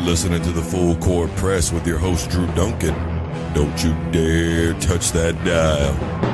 listening to the Full Court Press with your host, Drew Duncan. Don't you dare touch that dial.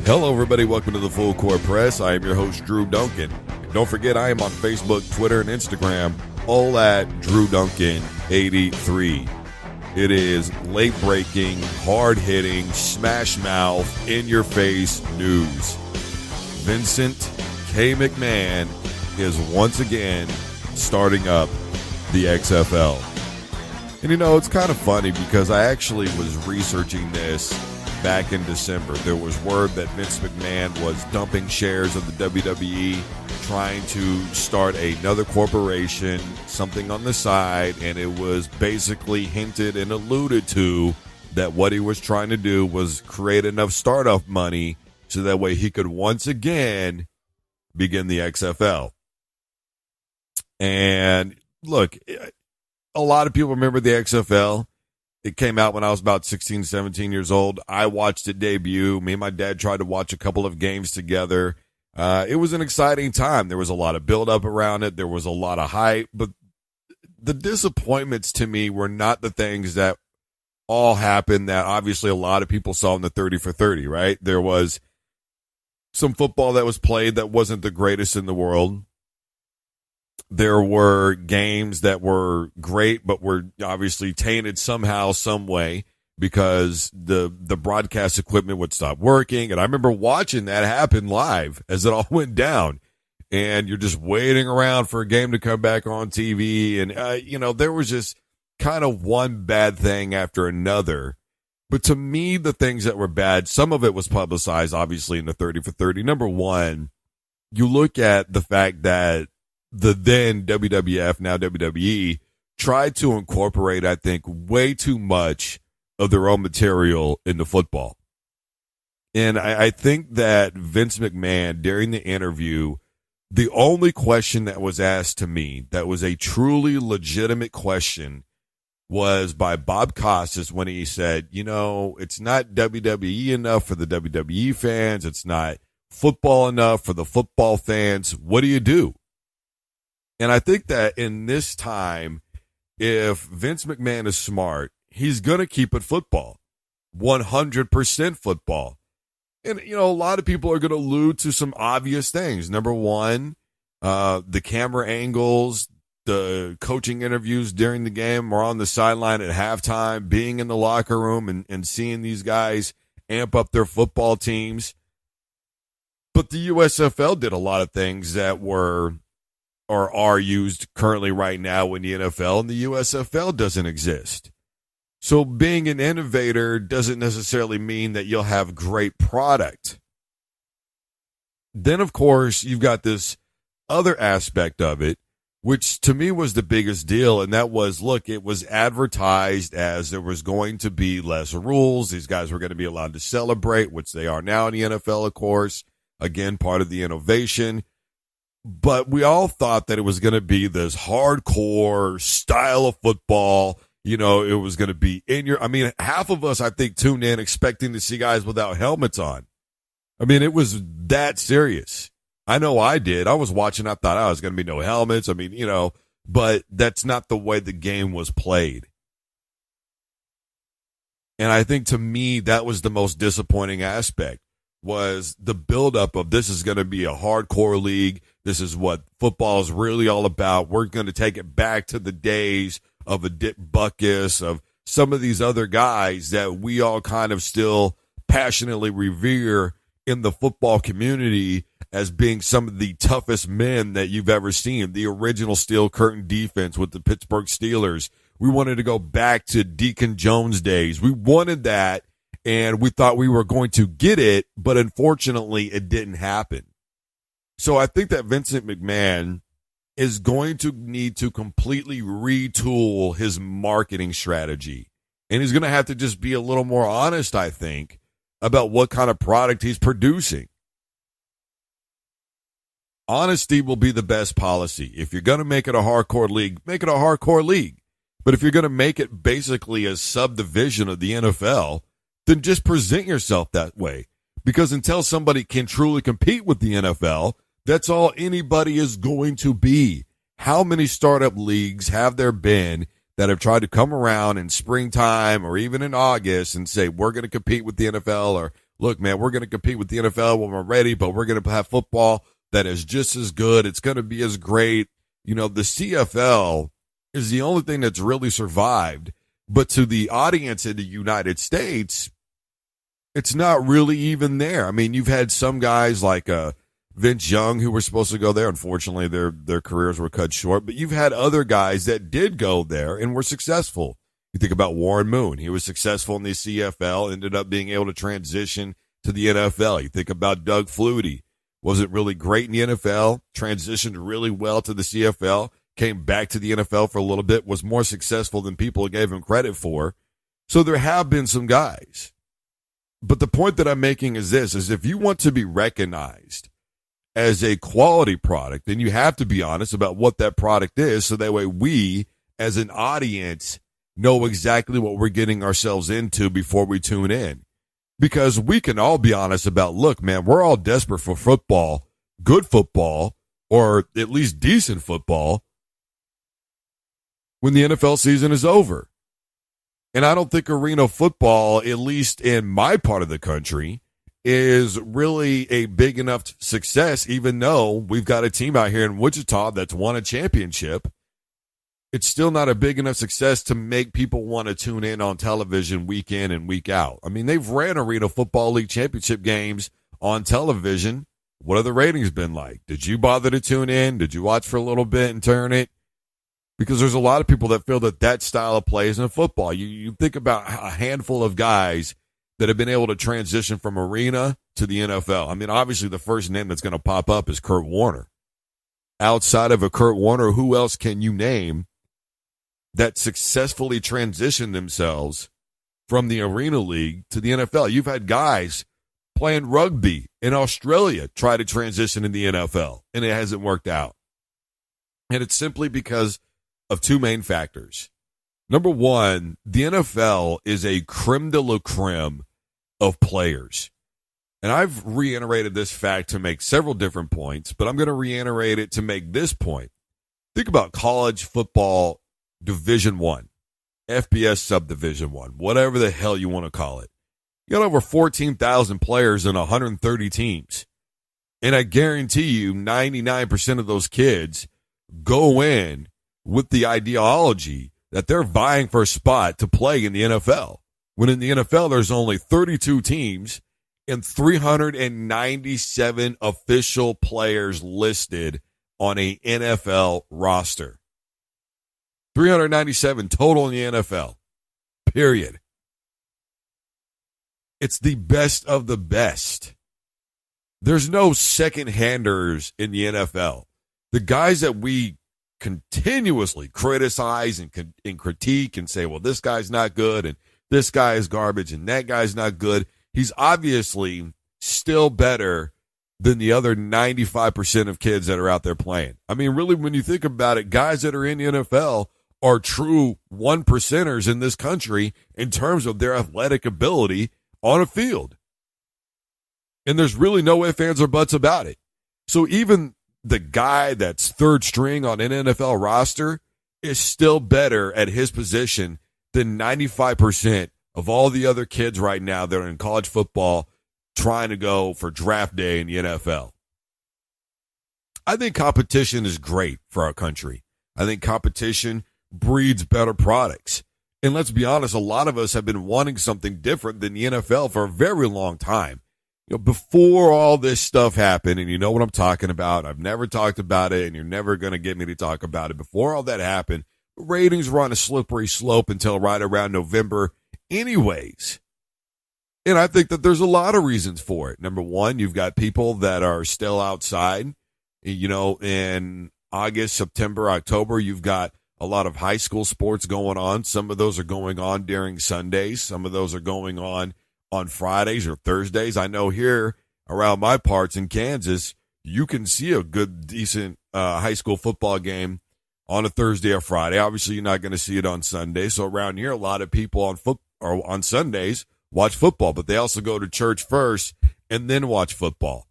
Hello, everybody. Welcome to the Full Court Press. I am your host, Drew Duncan. Don't forget, I am on Facebook, Twitter, and Instagram, all at Drew Duncan 83. It is late-breaking, hard-hitting, smash-mouth, in-your-face news. Vincent K. McMahon is once again starting up the XFL. And you know, it's kind of funny because I actually was researching this back in December. There was word that Vince McMahon was dumping shares of the WWE, trying to start another corporation, something on the side, and it was basically hinted and alluded to that what he was trying to do was create enough startup money so that way he could once again begin the XFL. And look, a lot of people remember the XFL. It came out when I was about 16, 17 years old. I watched it debut. Me and my dad tried to watch a couple of games together. It was an exciting time. There was a lot of build-up around it. There was a lot of hype. But the disappointments to me were not the things that all happened that obviously a lot of people saw in the 30 for 30, right? There was some football that was played that wasn't the greatest in the world. There were games that were great, but were obviously tainted somehow, some way, because the broadcast equipment would stop working. And I remember watching that happen live as it all went down. And you're just waiting around for a game to come back on TV. And, you know, there was just kind of one bad thing after another. But to me, the things that were bad, some of it was publicized, obviously, in the 30 for 30. Number one, you look at the fact that the then WWF, now WWE, tried to incorporate, I think, way too much of their own material into football. And I think that Vince McMahon, during the interview, the only question that was asked to me that was a truly legitimate question was by Bob Costas when he said, you know, it's not WWE enough for the WWE fans. It's not football enough for the football fans. What do you do? And I think that in this time, if Vince McMahon is smart, he's going to keep it football, 100% football. And, you know, a lot of people are going to allude to some obvious things. Number one, the camera angles, the coaching interviews during the game or on the sideline at halftime, being in the locker room and seeing these guys amp up their football teams. But the USFL did a lot of things that were or are used currently right now in the NFL, and the USFL doesn't exist. So being an innovator doesn't necessarily mean that you'll have great product. Then, of course, you've got this other aspect of it, which to me was the biggest deal, and that was, look, it was advertised as there was going to be less rules. These guys were going to be allowed to celebrate, which they are now in the NFL, of course. Again, part of the innovation. But we all thought that it was going to be this hardcore style of football. You know, it was going to be half of us, I think, tuned in expecting to see guys without helmets on. I mean, it was that serious. I know I did. I was watching. I thought, it's going to be no helmets. I mean, you know, but that's not the way the game was played. And I think to me, that was the most disappointing aspect, was the buildup of this is going to be a hardcore league. This is what football is really all about. We're going to take it back to the days of a Dick Butkus, of some of these other guys that we all kind of still passionately revere in the football community as being some of the toughest men that you've ever seen. The original Steel Curtain defense with the Pittsburgh Steelers. We wanted to go back to Deacon Jones days. We wanted that, and we thought we were going to get it, but unfortunately it didn't happen. So I think that Vincent McMahon is going to need to completely retool his marketing strategy. And he's going to have to just be a little more honest, I think, about what kind of product he's producing. Honesty will be the best policy. If you're going to make it a hardcore league, make it a hardcore league. But if you're going to make it basically a subdivision of the NFL, then just present yourself that way. Because until somebody can truly compete with the NFL, that's all anybody is going to be. How many startup leagues have there been that have tried to come around in springtime or even in August and say, we're going to compete with the NFL, or look, man, we're going to compete with the NFL when we're ready, but we're going to have football that is just as good. It's going to be as great. You know, the CFL is the only thing that's really survived. But to the audience in the United States, it's not really even there. I mean, you've had some guys like Vince Young who were supposed to go there. Unfortunately, their careers were cut short. But you've had other guys that did go there and were successful. You think about Warren Moon. He was successful in the CFL, ended up being able to transition to the NFL. You think about Doug Flutie. Wasn't really great in the NFL, transitioned really well to the CFL, came back to the NFL for a little bit, was more successful than people gave him credit for. So there have been some guys. But the point that I'm making is this, is if you want to be recognized as a quality product, then you have to be honest about what that product is, so that way we, as an audience, know exactly what we're getting ourselves into before we tune in. Because we can all be honest about, look, man, we're all desperate for football, good football, or at least decent football when the NFL season is over. And I don't think arena football, at least in my part of the country, is really a big enough success, even though we've got a team out here in Wichita that's won a championship. It's still not a big enough success to make people want to tune in on television week in and week out. I mean, they've ran Arena Football League championship games on television. What have the ratings been like? Did you bother to tune in? Did you watch for a little bit and turn it? Because there's a lot of people that feel that that style of play isn't football. You think about a handful of guys that have been able to transition from arena to the NFL. I mean, obviously the first name that's going to pop up is Kurt Warner. Outside of a Kurt Warner, who else can you name that successfully transitioned themselves from the Arena League to the NFL? You've had guys playing rugby in Australia try to transition in the NFL, and it hasn't worked out. And it's simply because of two main factors. Number one, the NFL is a creme de la creme of players. And I've reiterated this fact to make several different points, but I'm going to reiterate it to make this point. Think about college football Division I, FBS Subdivision I, whatever the hell you want to call it. You got over 14,000 players in 130 teams. And I guarantee you 99% of those kids go in with the ideology that they're vying for a spot to play in the NFL. When in the NFL, there's only 32 teams and 397 official players listed on a NFL roster. 397 total in the NFL, period. It's the best of the best. There's no second-handers in the NFL. The guys that we continuously criticize and critique and say, well, this guy's not good and this guy is garbage and that guy's not good, he's obviously still better than the other 95% of kids that are out there playing. I mean, really, when you think about it, guys that are in the NFL are true 1%ers in this country in terms of their athletic ability on a field. And there's really no ifs, ands, or buts about it. So even the guy that's third string on an NFL roster is still better at his position than 95% of all the other kids right now that are in college football trying to go for draft day in the NFL. I think competition is great for our country. I think competition breeds better products. And let's be honest, a lot of us have been wanting something different than the NFL for a very long time. You know, before all this stuff happened, and you know what I'm talking about, I've never talked about it, and you're never going to get me to talk about it. Before all that happened, ratings were on a slippery slope until right around November anyways. And I think that there's a lot of reasons for it. Number one, you've got people that are still outside. You know, in August, September, October, you've got a lot of high school sports going on. Some of those are going on during Sundays. Some of those are going on Fridays or Thursdays. I know here around my parts in Kansas, you can see a good, decent high school football game on a Thursday or Friday. Obviously, you're not going to see it on Sunday. So around here, a lot of people on Sundays watch football, but they also go to church first and then watch football.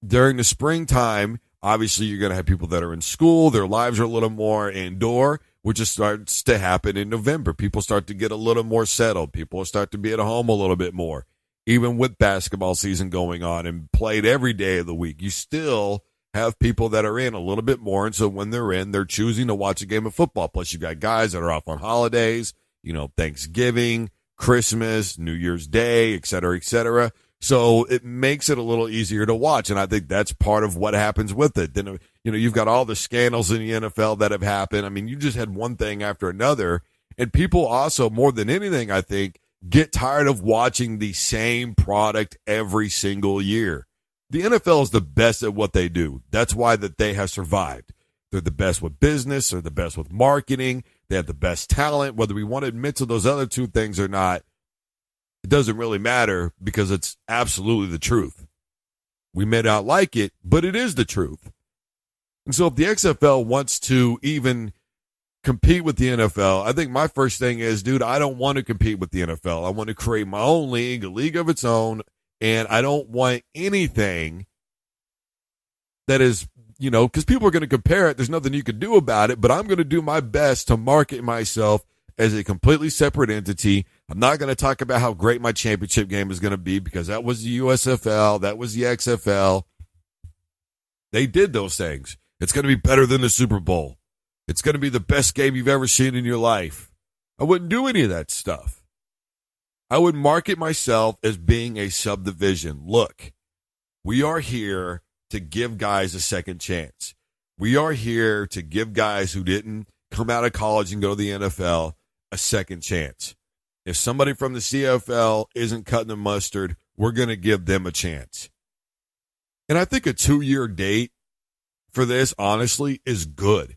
During the springtime, obviously, you're going to have people that are in school. Their lives are a little more indoor, which just starts to happen in November. People start to get a little more settled. People start to be at home a little bit more. Even with basketball season going on and played every day of the week, you still have people that are in a little bit more. And so when they're in, they're choosing to watch a game of football. Plus, you got guys that are off on holidays, Thanksgiving, Christmas, New Year's Day, et cetera, et cetera. So it makes it a little easier to watch, and I think that's part of what happens with it. Then, you've got all the scandals in the NFL that have happened. I mean, you just had one thing after another, and people also, more than anything, I think, get tired of watching the same product every single year. The NFL is the best at what they do. That's why that they have survived. They're the best with business. They're the best with marketing. They have the best talent. Whether we want to admit to those other two things or not, it doesn't really matter because it's absolutely the truth. We may not like it, but it is the truth. And so if the XFL wants to even compete with the NFL, I think my first thing is, dude, I don't want to compete with the NFL. I want to create my own league, a league of its own, and I don't want anything that is, because people are going to compare it. There's nothing you can do about it, but I'm going to do my best to market myself as a completely separate entity. I'm not going to talk about how great my championship game is going to be because that was the USFL, that was the XFL. They did those things. It's going to be better than the Super Bowl. It's going to be the best game you've ever seen in your life. I wouldn't do any of that stuff. I would market myself as being a subdivision. Look, we are here to give guys a second chance. We are here to give guys who didn't come out of college and go to the NFL a second chance. If somebody from the CFL isn't cutting the mustard, we're going to give them a chance. And I think a 2-year date for this, honestly, is good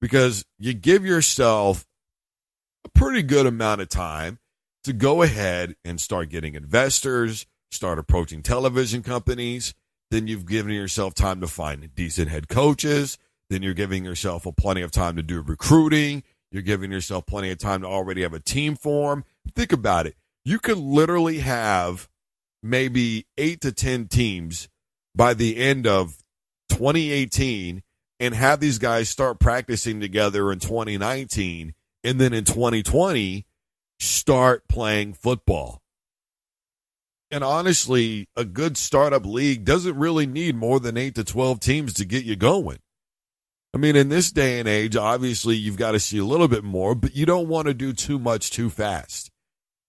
because you give yourself a pretty good amount of time to go ahead and start getting investors, start approaching television companies. Then you've given yourself time to find decent head coaches. Then you're giving yourself plenty of time to do recruiting. You're giving yourself plenty of time to already have a team form. Think about it. You could literally have maybe 8 to 10 teams by the end of 2018 and have these guys start practicing together in 2019 and then in 2020 start playing football. And honestly, a good startup league doesn't really need more than 8 to 12 teams to get you going. I mean, in this day and age, obviously, you've got to see a little bit more, but you don't want to do too much too fast.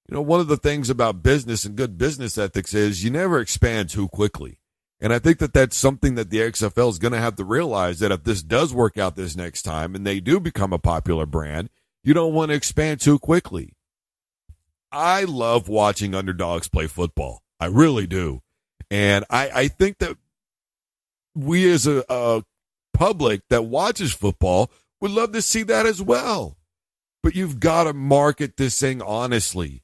One of the things about business and good business ethics is you never expand too quickly. And I think that that's something that the XFL is going to have to realize, that if this does work out this next time and they do become a popular brand, you don't want to expand too quickly. I love watching underdogs play football. I really do. And I think that we as a public that watches football would love to see that as well. But you've got to market this thing honestly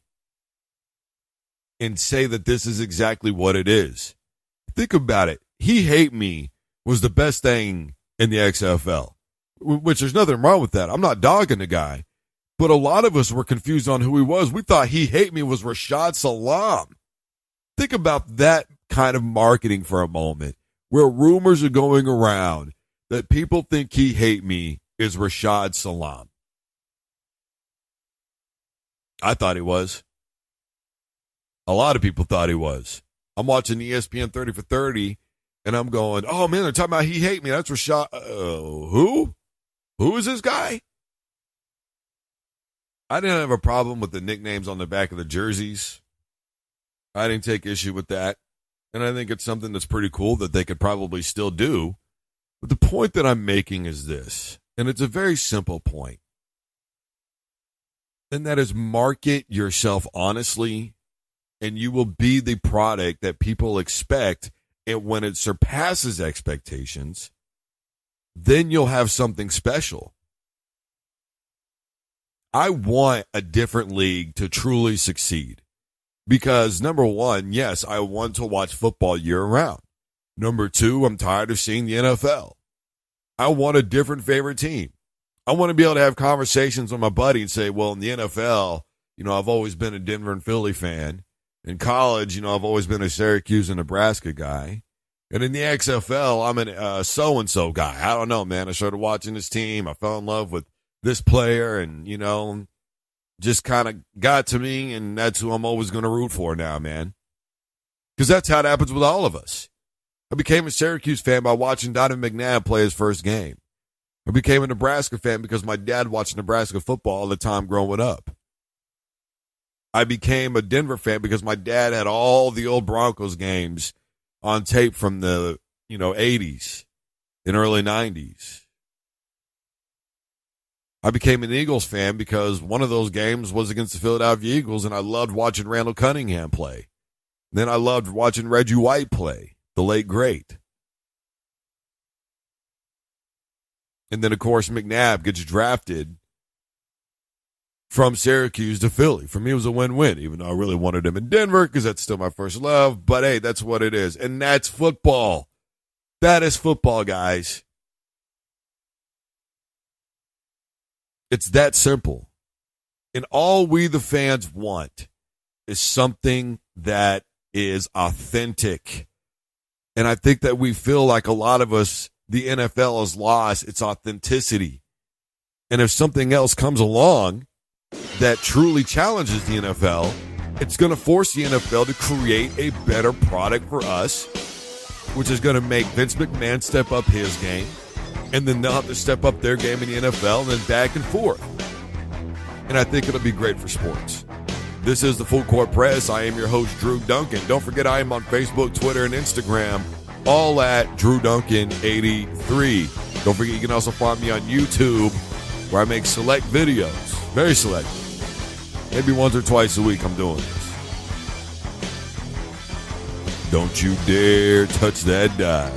and say that this is exactly what it is. Think about it. He Hate Me was the best thing in the XFL, which there's nothing wrong with that. I'm not dogging the guy. But a lot of us were confused on who he was. We thought He Hate Me was Rashad Salam. Think about that kind of marketing for a moment, where rumors are going around that people think He Hate Me is Rashad Salam. I thought he was. A lot of people thought he was. I'm watching ESPN 30 for 30, and I'm going, oh, man, they're talking about He Hate Me. That's Rashad. Who? Who is this guy? I didn't have a problem with the nicknames on the back of the jerseys. I didn't take issue with that. And I think it's something that's pretty cool that they could probably still do. But the point that I'm making is this, and it's a very simple point, and that is market yourself honestly, and you will be the product that people expect. And when it surpasses expectations, then you'll have something special. I want a different league to truly succeed because, number one, yes, I want to watch football year round. Number two, I'm tired of seeing the NFL. I want a different favorite team. I want to be able to have conversations with my buddy and say, well, in the NFL, I've always been a Denver and Philly fan. In college, I've always been a Syracuse and Nebraska guy. And in the XFL, I'm a so-and-so guy. I don't know, man. I started watching this team. I fell in love with this player and, just kind of got to me, and that's who I'm always going to root for now, man. Because that's how it happens with all of us. I became a Syracuse fan by watching Donovan McNabb play his first game. I became a Nebraska fan because my dad watched Nebraska football all the time growing up. I became a Denver fan because my dad had all the old Broncos games on tape from the, 80s and early 90s. I became an Eagles fan because one of those games was against the Philadelphia Eagles, and I loved watching Randall Cunningham play. Then I loved watching Reggie White play, the late great. And then, of course, McNabb gets drafted from Syracuse to Philly. For me, it was a win-win, even though I really wanted him in Denver because that's still my first love. But, hey, that's what it is. And that's football. That is football, guys. It's that simple. And all we, the fans, want is something that is authentic. And I think that we feel like a lot of us, the NFL has lost its authenticity. And if something else comes along that truly challenges the NFL, it's going to force the NFL to create a better product for us, which is going to make Vince McMahon step up his game, and then they'll have to step up their game in the NFL, and then back and forth. And I think it'll be great for sports. This is the Full Court Press. I am your host, Drew Duncan. Don't forget I am on Facebook, Twitter, and Instagram, all at DrewDuncan83. Don't forget you can also find me on YouTube, where I make select videos, very select. Maybe once or twice a week I'm doing this. Don't you dare touch that dial.